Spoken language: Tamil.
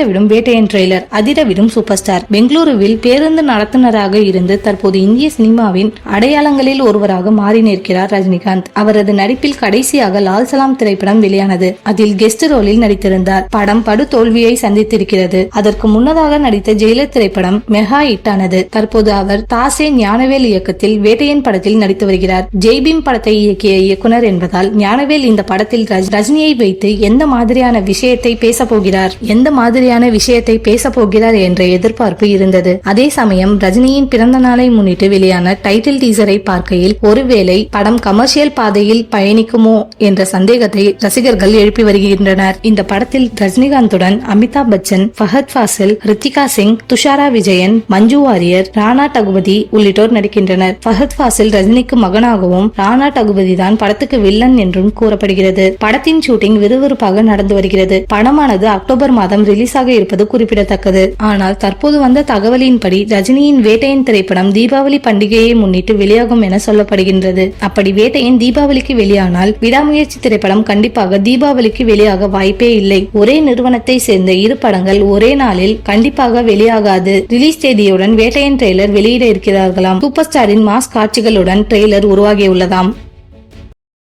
விடும் வேட்டையன் ட்ரெய்லர், அதிரவிடும் சூப்பர் ஸ்டார். பெங்களூருவில் பேருந்து நடத்துனராக இருந்து தற்போது இந்திய சினிமாவின் அடையாளங்களில் ஒருவராக மாறி நிற்கிறார் ரஜினிகாந்த். அவரது நடிப்பில் கடைசியாக லால் சலாம் திரைப்படம் வெளியானது. அதில் கெஸ்ட் ரோலில் நடித்திருந்தார். படம் படு தோல்வியை சந்தித்திருக்கிறது. அதற்கு முன்னதாக நடித்த ஜெயிலர் திரைப்படம் மெகா ஹிட் ஆனது. தற்போது அவர் தாசே ஞானவேல் இயக்கத்தில் வேட்டையன் படத்தில் நடித்து வருகிறார். ஜெய்பீம் படத்தை இயக்கிய இயக்குனர் என்பதால் ஞானவேல் இந்த படத்தில் ரஜினியை வைத்து எந்த மாதிரியான விஷயத்தை பேச போகிறார் என்ற எதிர்பார்ப்பு இருந்தது. அதே சமயம் ரஜினியின் பிறந்த நாளை முன்னிட்டு வெளியான டைட்டில் டீசரை பார்க்கையில் ஒருவேளை படம் கமர்ஷியல் பாதையில் பயணிக்குமோ என்ற சந்தேகத்தை ரசிகர்கள் எழுப்பி வருகின்றனர். இந்த படத்தில் ரஜினிகாந்துடன் அமிதாப் பச்சன், ஃபஹத் ஃபாசில், ரித்திகா சிங், துஷாரா விஜயன், மஞ்சு வாரியர், ராணா டகுபதி உள்ளிட்டோர் நடிக்கின்றனர். ஃபஹத் ஃபாசில் ரஜினிக்கு மகனாகவும், ராணா டகுபதி தான் படத்துக்கு வில்லன் என்றும் கூறப்படுகிறது. படத்தின் ஷூட்டிங் விறுவிறுப்பாக நடந்து வருகிறது. படமானது அக்டோபர் மாதம் ரிலீஸ் ஆக இருப்பது குறிப்பிடத்தக்கது. ஆனால் தற்போது வந்த தகவலின்படி ரஜினியின் வேட்டையன் திரைப்படம் தீபாவளி பண்டிகையை முன்னிட்டு வெளியாகும் என சொல்லப்படுகின்றது. அப்படி வேட்டையன் தீபாவளிக்கு வெளியானால் விடாமுயற்சி திரைப்படம் கண்டிப்பாக தீபாவளிக்கு வெளியாக வாய்ப்பே இல்லை. ஒரே நிறுவனத்தை சேர்ந்த இரு படங்கள் ஒரே நாளில் கண்டிப்பாக வெளியாகாது. ரிலீஸ் தேதியுடன் வேட்டையன் ட்ரெய்லர் வெளியிட இருக்கிறார்களாம். சூப்பர் ஸ்டாரின் மாஸ் காட்சிகளுடன் ட்ரெய்லர் உருவாகியுள்ளதாம்.